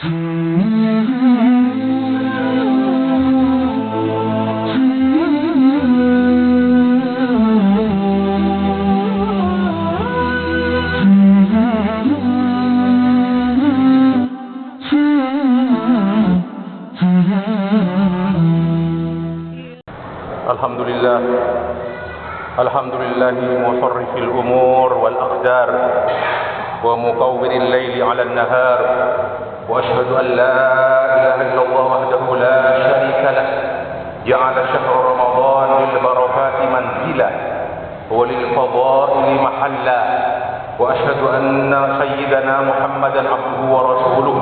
الحمد لله مصرف الأمور والأقدار ومكور الليل على النهار وأشهد أن لا إله إلا الله وحده لا شريك له جعل شهر رمضان للبركات منزلا وللفضائل محلا وأشهد أن سيدنا محمدا عبده ورسوله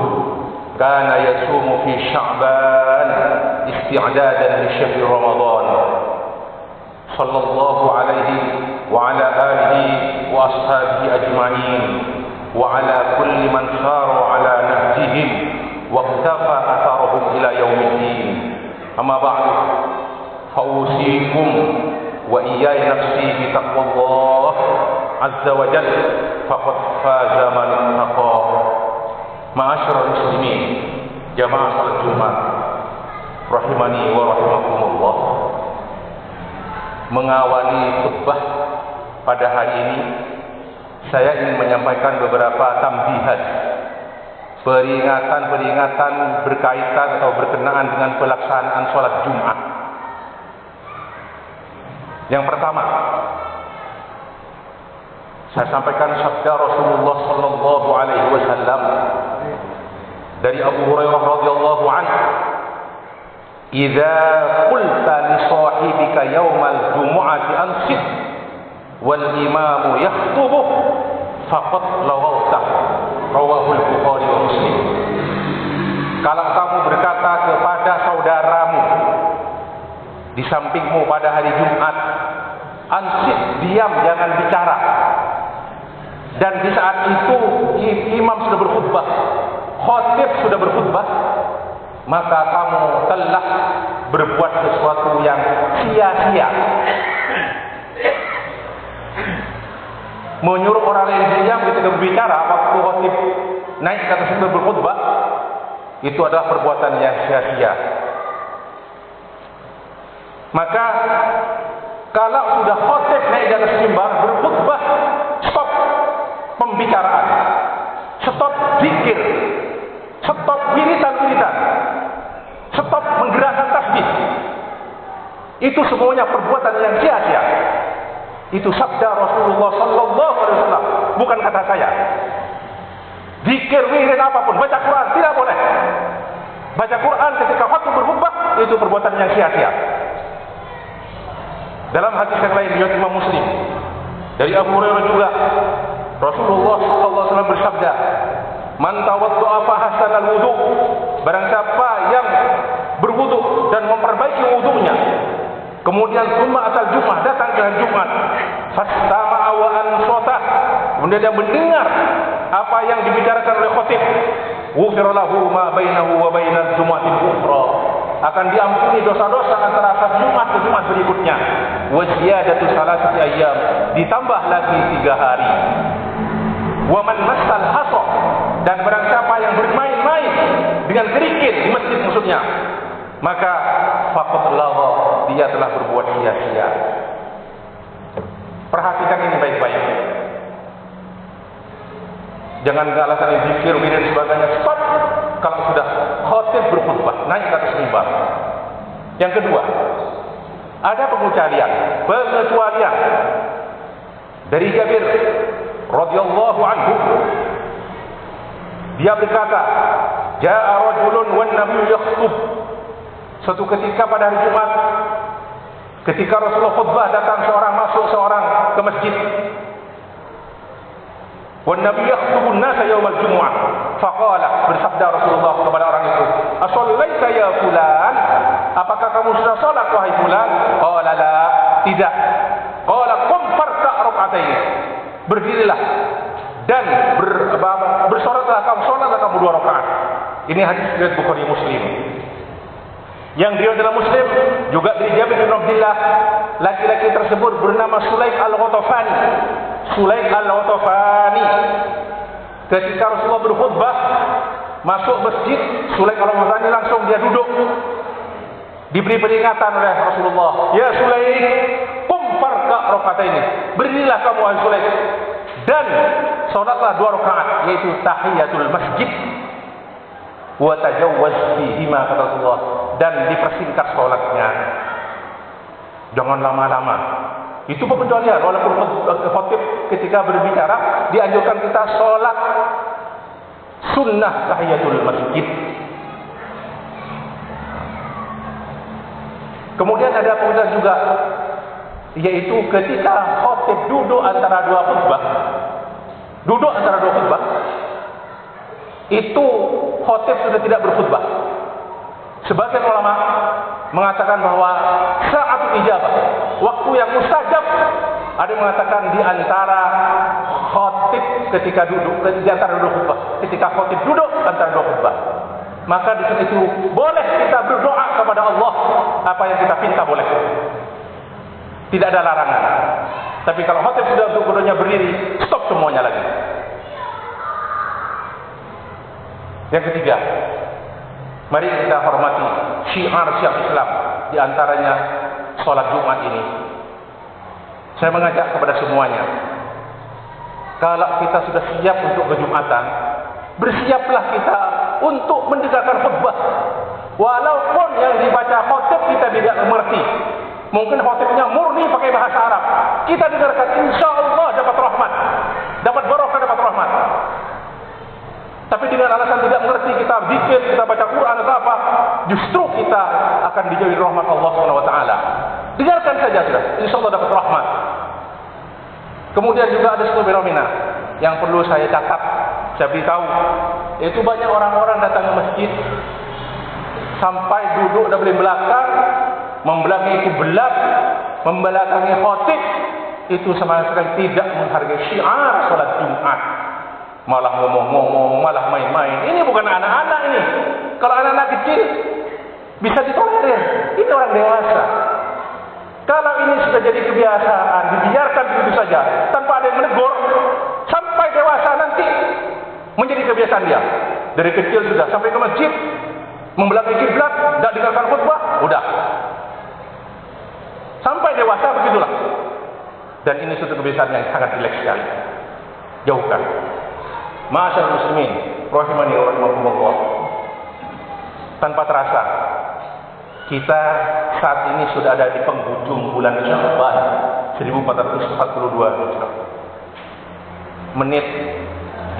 كان يصوم في شعبان استعدادا لشهر رمضان صلى الله عليه وعلى آله وأصحابه أجمعين وعلى كل من سار على نهجهم واقتفى أثرهم إلى يوم الدين أما بعد فأوصيكم وإياي نفسي بتقوى الله عز وجل فقد فاز من اتقى معاشر المسلمين جماعة صلاة Jumat rahimani wa rahimakumullah. Mengawali khutbah pada hari ini, saya ingin menyampaikan beberapa tambihat, peringatan berkaitan atau berkenaan dengan pelaksanaan sholat Jumat. Yang pertama, saya sampaikan sabda Rasulullah sallallahu alaihi wasallam dari Abu Hurairah radhiyallahu anhu, "Idza qulta li sahibika yaumal jumu'ati ansit wal imamu yakhthubu faqad laghawta." Rawahul Bukhari wa Muslim. Kalau kamu berkata kepada saudaramu di sampingmu pada hari Jumat, ansit, diam, jangan bicara. Dan di saat itu imam sudah berkhutbah, khatib sudah berkhutbah, maka kamu telah berbuat sesuatu yang sia-sia. Menyuruh orang lain diam ketika berbicara waktu khatib naik ke atas mimbar berkhutbah, itu adalah perbuatan yang sia-sia. Maka kalau sudah khatib naik ke atas mimbar berkhutbah, stop pembicaraan, stop zikir, stop wiritan, stop menggerakkan tasbih. Itu semuanya perbuatan yang sia-sia. Itu sabda Rasulullah sallallahu alaihi wasallam, bukan kata saya. Zikir, wirid apapun, baca Quran tidak boleh. Baca Quran ketika waktu berkhutbah itu perbuatan yang sia-sia. Dalam hadis yang lain riwayat Imam Muslim dari Abu Hurairah juga, Rasulullah sallallahu alaihi wasallam bersabda, "Man tawadda'a fa hasana al-wudu", barang siapa yang berwudu dan memperbaiki wudunya, kemudian summa atal Jumat, datang ke hari Jumat, fastama'a wa ansata, kemudian dia mendengar apa yang dibicarakan oleh khatib, ghufira lahu ma bainahu wa bainal jumu'atil ukhra, akan diampuni dosa-dosa antara Jumat ke Jumat berikutnya, wa ziyadatu salasati ayyam, ditambah lagi 3 hari. Wa man massal hasa, dan barang siapa yang bermain-main dengan kerikil di masjid maksudnya, maka faqad lagha, dia telah berbuat sia-sia. Perhatikan ini baik-baik. Jangan alasan zikir, wirid sebagainya, stop kalau sudah khatib berkhutbah naik ke atas mimbar. Yang kedua, ada pengecualian dari Jabir radhiyallahu anhu. Dia berkata, "Ja'a rajulun wan nabiyyu yakhutub." Suatu ketika pada hari Jumat, ketika Rasulullah khutbah, datang masuk seorang ke masjid. Wan nabiyyu yakhutubun nasa yaumal jumu'ah. Faqala, bersabda Rasulullah kepada orang itu, "Ashallaita ya fulan?" Apakah kamu sudah salat wahai fulan? Qala la, tidak. Qala qum farka' rak'atain. Berdirilah dan bersolatlah kamu, salatlah kamu 2 rakaat. Ini hadis riwayat Bukhari Muslim. Yang diriwayatkan dalam Muslim juga dari Jabir bin Abdullah, laki-laki tersebut bernama Sulaik al-Ghatafani. Sulaik al-Ghatafani, ketika Rasulullah berkhutbah, masuk masjid, Sulaik al-Ghazani langsung dia duduk. Diberi peringatan oleh Rasulullah, "Ya Sulaik, qum farka rakaataini." Berdirilah kamu wahai Sulaik dan salatlah 2 rakaat, yaitu tahiyatul masjid wa tajawwaz fihima, kata Rasulullah, dan dipersingkat salatnya. Jangan lama-lama. Itu pengecualian, walaupun khatib ketika berbicara dianjurkan kita salat sunnah tahiyatul masjid. Kemudian ada pengecualian juga, yaitu ketika khatib duduk antara 2 khutbah. Duduk antara 2 khutbah, itu khatib sudah tidak berkhutbah. Sebagian ulama mengatakan bahwa saat ijabah, waktu yang mustajab, ada yang mengatakan di antara khatib ketika duduk, di antara 2 khutbah, ketika khatib duduk antara 2 khutbah. Maka di situ boleh kita berdoa kepada Allah, apa yang kita pinta boleh. Tidak ada larangan. Tapi kalau khatib sudah duduknya berdiri, stop semuanya lagi. Yang ketiga, mari kita hormati syiar Islam, di antaranya sholat Jumat ini. Saya mengajak kepada semuanya, kalau kita sudah siap untuk ke-Jumatan, bersiaplah kita untuk mendengarkan khutbah. Walaupun yang dibaca khatib kita tidak mengerti, mungkin khatibnya murni pakai bahasa Arab, kita dengarkan, insya Allah dapat rahmat, dapat barokah, dapat rahmat. Tapi dengan alasan tidak mengerti, kita zikir, kita baca Quran atau apa, justru kita akan dijauhi rahmat Allah SWT. Dengarkan saja sudah, insya Allah dapat rahmat. Kemudian juga ada satu fenomena yang perlu saya catat, saya beritahu, yaitu banyak orang-orang datang ke masjid sampai duduk di belakang, membelakangi kiblat, membelakangi khatib, itu sama sekali tidak menghargai syiar salat Jumat. Malah ngomong-ngomong, malah main-main. Ini bukan anak-anak ini. Kalau anak-anak kecil bisa ditolerir, ini orang dewasa. Kalau ini sudah jadi kebiasaan, dibiarkan begitu saja tanpa ada yang menegur, sampai dewasa nanti menjadi kebiasaan dia. Dari kecil sudah sampai ke masjid, membelakangi kiblat, tidak dengarkan khutbah, udah. Sampai dewasa begitulah. Dan ini suatu kebiasaan yang sangat jelek sekali. Jauhkan. Ma'asyarul muslimin, rahimani wa rahimakumullah. Tanpa terasa, kita saat ini sudah ada di penghujung bulan Sya'ban 1442 Hijrah. Menit,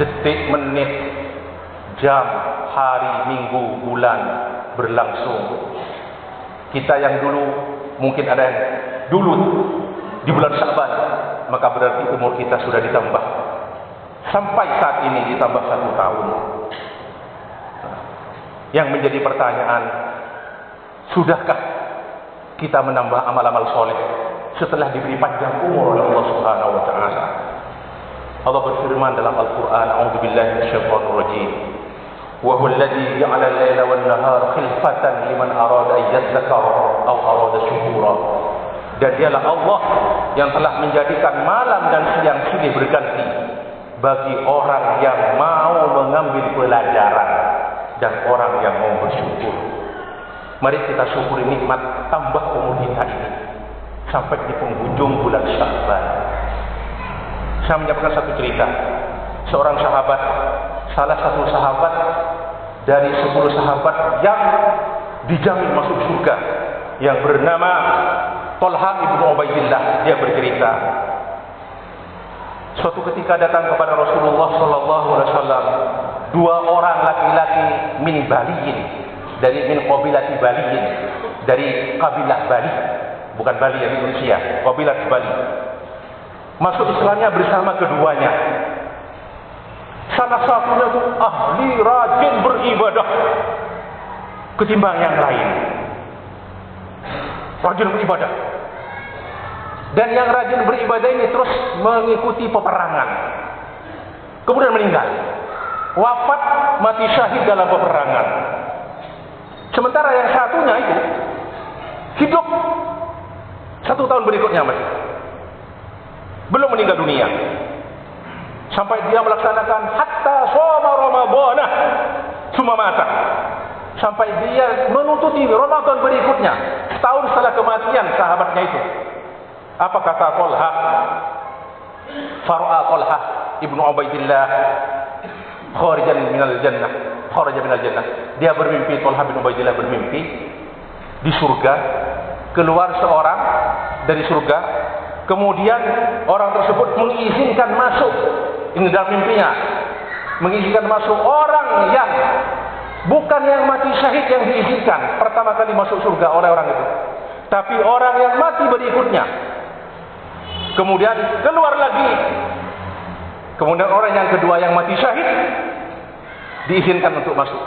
detik, menit, jam, hari, minggu, bulan berlangsung. Kita yang dulu, mungkin ada yang dulu di bulan Sya'ban, maka berarti umur kita sudah ditambah. Sampai saat ini ditambah 1 tahun. Yang menjadi pertanyaan, sudahkah kita menambah amal-amal soleh setelah diberi panjang umur oleh Allah Subhanahu wa taala? Allah berfirman dalam Al-Qur'an, "A'udzubillahi minasyaitonir rajim. Wa huwa alladzi ja'ala al-laila wan-nahara khilfatan liman arada an yadhakkara aw arada syukura." Dan dialah Allah yang telah menjadikan malam dan siang silih berganti bagi orang yang mau mengambil pelajaran dan orang yang mau bersyukur. Mari kita syukuri nikmat tambah umur kita ini sampai di penghujung bulan Sya'ban. Saya menyampaikan satu cerita. Seorang sahabat, salah satu sahabat dari 10 sahabat yang dijamin masuk surga, yang bernama Thalha ibnu Ubaidillah, dia bercerita, suatu ketika datang kepada Rasulullah SAW 2 orang laki-laki min Baliin, dari min qabilati Baliin, dari kabilah Bali, bukan Bali yang Indonesia, kabilah Bali. Masuk Islamnya bersama keduanya. Salah satunya itu ahli rajin beribadah ketimbang yang lain. Rajin beribadah. Dan yang rajin beribadah ini terus mengikuti peperangan. Kemudian meninggal. Wafat, mati syahid dalam peperangan. Sementara yang satunya itu hidup 1 tahun berikutnya masih. Belum meninggal dunia. Sampai dia melaksanakan hatta shoma Ramadhanah. Summa mata. Sampai dia menuntuti Ramadan berikutnya, setahun setelah kematian sahabatnya itu. Apa kata Talha? Fara'a Talha ibnu Ubaidillah kharaja minal jannah. Dia bermimpi, Talha bin Ubaidillah bermimpi di surga, keluar seorang dari surga, kemudian orang tersebut mengizinkan masuk. Ini dalam mimpinya, mengizinkan masuk orang yang bukan yang mati syahid yang diizinkan pertama kali masuk surga oleh orang itu, tapi orang yang mati berikutnya. Kemudian keluar lagi, kemudian orang yang kedua yang mati syahid diizinkan untuk masuk.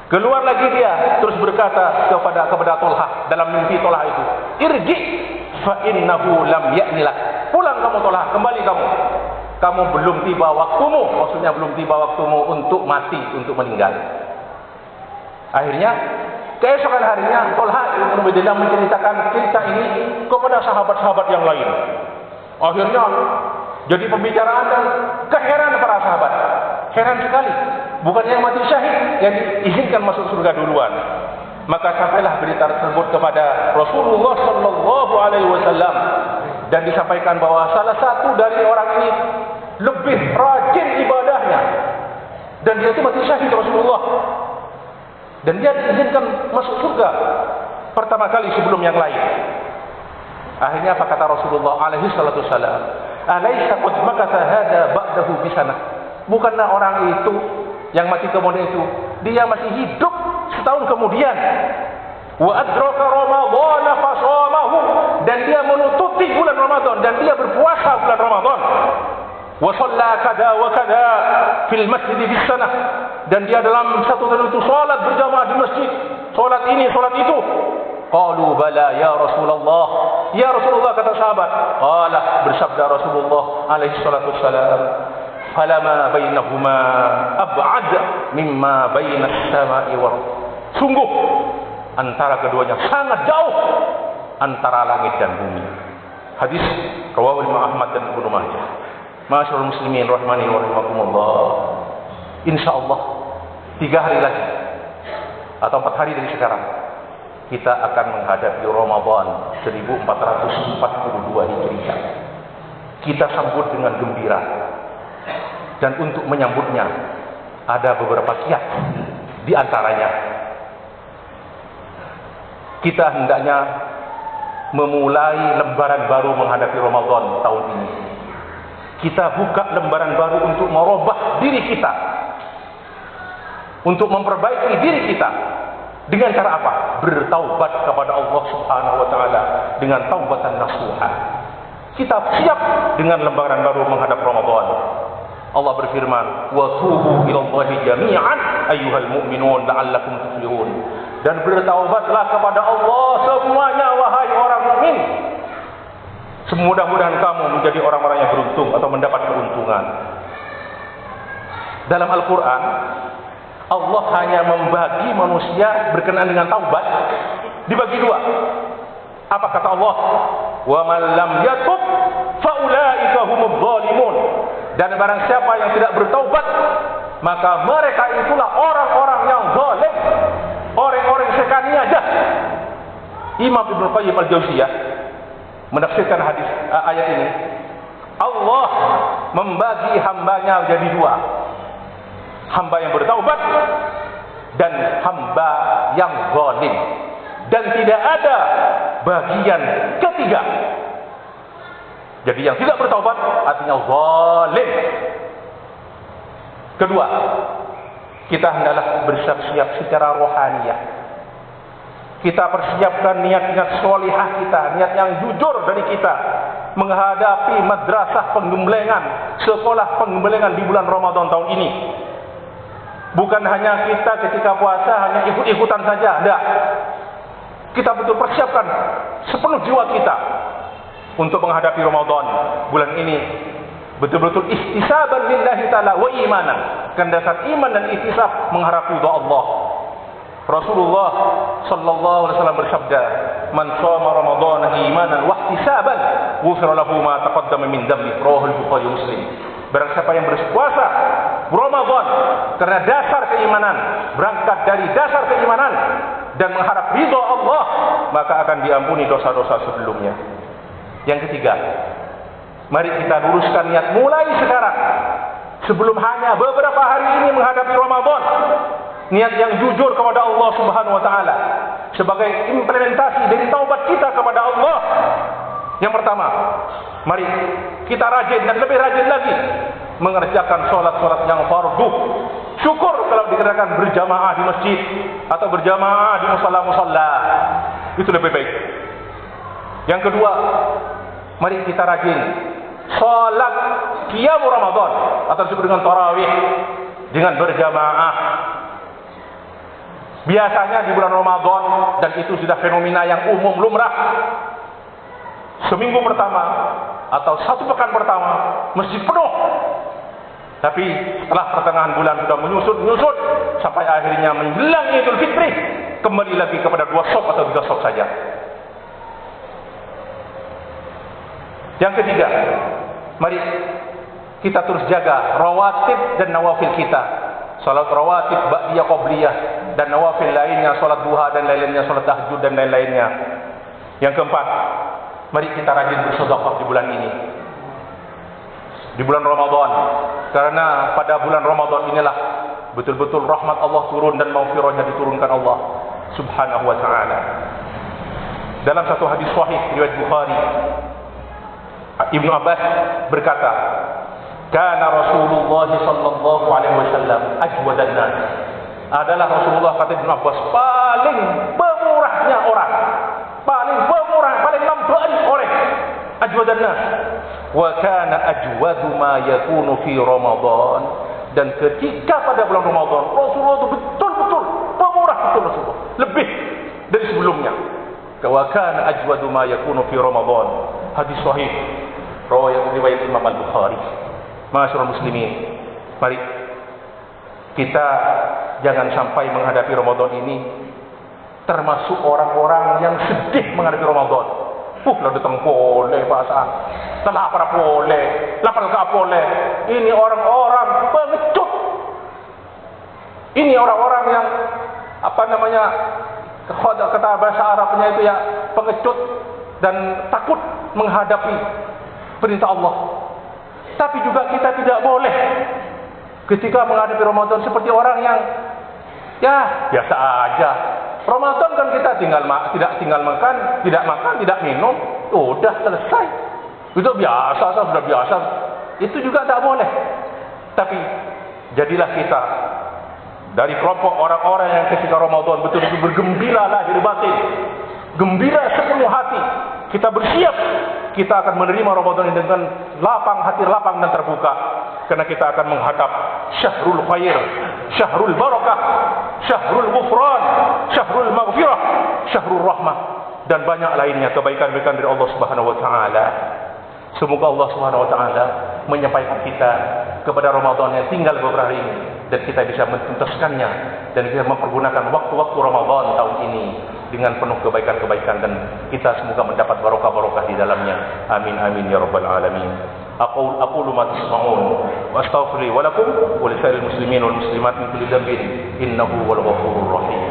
Keluar lagi dia, terus berkata kepada Talha dalam mimpi Talha itu, irji fa innahu lam ya'nilak. Pulang kamu Talha, kembali kamu. Kamu belum tiba waktumu, maksudnya belum tiba waktumu untuk mati, untuk meninggal. Akhirnya keesokan harinya Talha bin Ubaidillah menceritakan cerita ini kepada sahabat-sahabat yang lain. Akhirnya jadi pembicaraan dan keheranan para sahabat. Heran sekali, bukan yang mati syahid yang diizinkan masuk surga duluan. Maka sampailah berita tersebut kepada Rasulullah sallallahu alaihi wasallam dan disampaikan bahwa salah satu dari orang ini lebih rajin ibadahnya dan dia itu mati syahid Rasulullah. Dan dia diizinkan masuk surga pertama kali sebelum yang lain. Akhirnya apa kata Rasulullah alaihi salatu wasallam? Alaysa qad makatha hada ba'dahu bisanah. Bukanlah orang itu yang mati kemudian itu dia masih hidup setahun kemudian. Wa adraka Ramadan fa shamahu, dan dia menutupi bulan Ramadan dan dia berpuasa bulan Ramadan. Wa shalla kada wa kada fil masjid bis sanah, dan dia dalam satu tahun itu salat berjamaah di masjid, salat ini salat itu. Qalu bala ya Rasulullah, ya Rasulullah, kata sahabat. Qala, bersabda Rasulullah alaihi salatu wassalam, falama bainahuma ab'ad mimma bainas sama'i wal ardh. Sungguh antara keduanya sangat jauh antara langit dan bumi. Hadis rawahu Imam Ahmad dan Ibnu Majah. Ma'asyiral muslimin rahimani wa rahimakumullah. Insyaallah 3 hari lagi atau 4 hari dari sekarang kita akan menghadapi Ramadan 1442 Hijriah. Kita sambut dengan gembira. Dan untuk menyambutnya ada beberapa kiat. Di antaranya kita hendaknya memulai lembaran baru menghadapi Ramadan tahun ini. Kita buka lembaran baru untuk merubah diri kita, untuk memperbaiki diri kita. Dengan cara apa? Bertaubat kepada Allah Subhanahu wa taala dengan taubatan nasuha. Kita siap dengan lembaran baru menghadap Ramadan. Allah berfirman, wa tubu ilallahi jami'an ayyuhal mu'minun la'allakum tuflihun. Dan bertaubatlah kepada Allah semuanya wahai orang mukmin. Semudah-mudahan kamu menjadi orang-orang yang beruntung atau mendapat keuntungan. Dalam Al-Qur'an Allah hanya membagi manusia berkenaan dengan taubat dibagi 2. Apa kata Allah? Wa man lam yatub fa ulaika humudz zalimun. Dan barang siapa yang tidak bertaubat, maka mereka itulah orang-orang yang zalim, orang-orang sekaniaja. Imam Ibnu Qayyim Al-Jauziyah menafsirkan hadis ayat ini. Allah membagi hambanya menjadi 2. Hamba yang bertaubat dan hamba yang zalim. Dan tidak ada bagian ketiga. Jadi yang tidak bertaubat artinya zalim. Kedua, kita hendaklah bersiap-siap secara rohaniyah. Kita persiapkan niat-niat sholihah kita, niat yang jujur dari kita menghadapi madrasah penggemblengan, sekolah penggemblengan di bulan Ramadan tahun ini. Bukan hanya kita ketika puasa hanya ikut-ikutan saja, tidak. Kita betul persiapkan sepenuh jiwa kita untuk menghadapi Ramadan bulan ini. Betul-betul ihtisaban lillahi ta'ala wa imanan. Dengan dasar iman dan ihtisab mengharap ridha Allah. Rasulullah sallallahu alaihi wasallam bersabda, "Man shoma Ramadan imanan wa ihtisaban, ghufira lahu ma taqaddama min dhanbi." Rawahu Bukhari Muslim. Barang siapa yang berpuasa Ramadan karena dasar keimanan, berangkat dari dasar keimanan dan mengharap ridha Allah, maka akan diampuni dosa-dosa sebelumnya. Yang ketiga, mari kita luruskan niat mulai sekarang, sebelum hanya beberapa hari ini menghadapi Ramadan. Niat yang jujur kepada Allah Subhanahu wa taala sebagai implementasi dari taubat kita kepada Allah. Yang pertama, mari kita rajin dan lebih rajin lagi mengerjakan sholat-sholat yang fardu. Syukur kalau dikerjakan berjamaah di masjid atau berjamaah di musalla-musalla, itu lebih baik. Yang kedua, mari kita rajin sholat qiyam Ramadan atau disebut dengan tarawih dengan berjamaah. Biasanya di bulan Ramadan, dan itu sudah fenomena yang umum lumrah, seminggu pertama atau satu pekan pertama masjid penuh. Tapi setelah pertengahan bulan sudah menyusut sampai akhirnya menjelang Idul Fitri, kembali lagi kepada 2 shop atau 3 shop saja. Yang ketiga, mari kita terus jaga rawatib dan nawafil kita. Salat rawatib, ba'diyah, qabliyah, dan nawafil lainnya, salat duha dan lain-lainnya, salat tahajud dan lain-lainnya. Yang keempat, mari kita rajin bersedekah di bulan ini, di bulan Ramadan, karena pada bulan Ramadan inilah betul-betul rahmat Allah turun dan maghfirahnya diturunkan Allah Subhanahu wa taala. Dalam satu hadis sahih riwayat Bukhari, Ibnu Abbas berkata, "Kana Rasulullah sallallahu alaihi wasallam ajwadan nas." Adalah Rasulullah, kata Ibnu Abbas, paling pemurahnya orang, paling pemurah, paling lamban orang. Ajwadan nas. Wa kana ajwadu ma yakunu fi Ramadan. Dan ketika pada bulan Ramadan, Rasulullah itu betul-betul pemurah, betul Rasulullah, lebih dari sebelumnya. Wa kana ajwadu ma yakunu fi Ramadan. Hadis sahih riwayat Imam Al-Bukhari. Ma'asyiral muslimin, mari kita jangan sampai menghadapi Ramadan ini termasuk orang-orang yang sedih menghadapi Ramadan. Lah datang boleh bahasa, telah para boleh, lapar ka boleh. Ini orang-orang pengecut. Ini orang-orang yang kata bahasa Arabnya itu ya, pengecut dan takut menghadapi perintah Allah. Tapi juga kita tidak boleh ketika menghadapi Ramadan seperti orang yang ya biasa aja. Ramadan kan kita tidak tinggal makan, tidak minum, udah selesai. Itu biasa, sudah biasa. Itu juga tak boleh. Tapi jadilah kita dari kelompok orang-orang yang ketika Ramadan betul-betul bergembira lahir batin, gembira sepenuh hati. Kita bersiap, kita akan menerima Ramadan ini dengan lapang hati, lapang dan terbuka, karena kita akan menghadap syahrul khair, syahrul barakah, syahrul ghufran, syahrul maghfirah, syahrul rahmah, dan banyak lainnya kebaikan-kebaikan dari Allah Subhanahu wa taala. Semoga Allah Subhanahu wa taala menyampaikan kita kepada Ramadan yang tinggal beberapa hari ini, dan kita bisa menuntaskannya dan bisa mempergunakan waktu-waktu Ramadan tahun ini dengan penuh kebaikan-kebaikan, dan kita semoga mendapat barokah-barokah di dalamnya. Amin amin ya rabbal alamin. Aqulu ma tasma'un wa astaghfiru wa lakum wa lisa'il muslimin wal muslimat min kulli dhanbin innahu wal ghafurur rahim.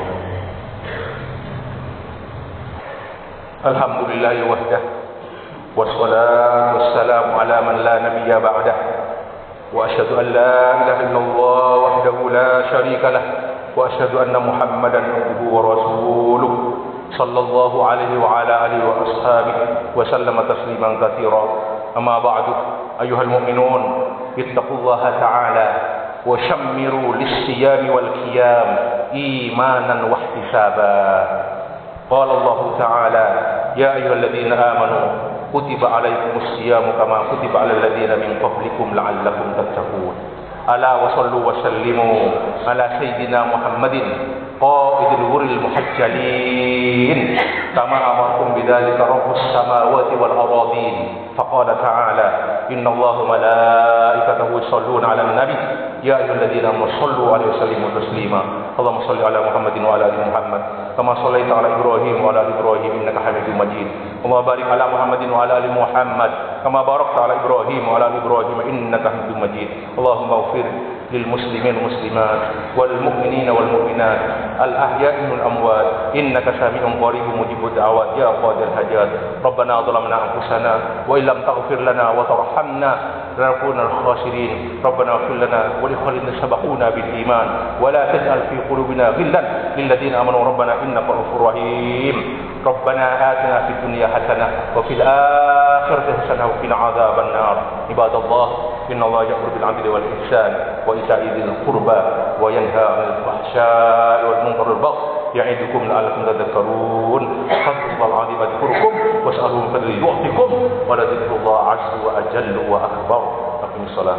Alhamdulillahi wahdah wassalatu wassalamu ala man la nabiyya ba'dah wa asyhadu an la ilaha illallah wahdahu la syarika lah wa asyhadu anna Muhammadan abduhu wa rasuluh sallallahu alaihi wa ala alihi wa ashabihi wa sallama tasliman katsira. Amma ba'du, ayyuhal mu'minun, ittaqullaha ta'ala wa shammiru lis-siyami wal qiyam imanan wa ihtisaba. Qala Allah ta'ala, ya ayyuhalladzina amanu kutiba alaikumus siyamu kama kutiba alal ladzina min qablikum la'allakum tattaqun. Ala wa sallu wa sallimu ala sayyidina Muhammadin qaidil ghurril muhajjalin kama amartum bidzalika rabbus samawati wal aradin. Faqala ta'ala, inna Allaha malaikatahu yusholluna 'alan nabi ya ayyuhalladzina amanu shallu 'alaihi wa sallimu taslima. Allahumma shalli 'ala Muhammadin wa 'ala ali Muhammad kama shallaita 'ala Ibrahim wa 'ala ali Ibrahim innaka Hamidum Majid. Allahumma barik 'ala Muhammadin wa 'ala ali Muhammad kama barakta 'ala Ibrahim wa 'ala ali Ibrahim innaka Hamidum Majid. Allahumma ighfir للمسلمين والمسلمات والمؤمنين والمؤمنات الأحياء والأموات إنك سميع قريب مجيب الدعوات يا قاضي الحاجات ربنا ظلمنا أنفسنا وإن لم تغفر لنا وترحمنا لنكون من الخاسرين ربنا اغفر لنا ولإخواننا سبقونا بالإيمان ولا تجعل في قلوبنا غلا للذين آمنوا ربنا إنك رؤوف رحيم ربنا آتنا في الدنيا حسنة وفي الآخرة حسنة وقنا عذاب النار عباد الله إن الله يأمر بالعدل والإحسان وإيتاء ذي القربى وينهى عن الفحشاء والمنكر والبغي يعظكم لعلكم تذكرون فاذكروا الله العظيم يذكركم واسألوه من فضله يعطكم ولذكر الله عز وأجل وأكبر أقم الصلاة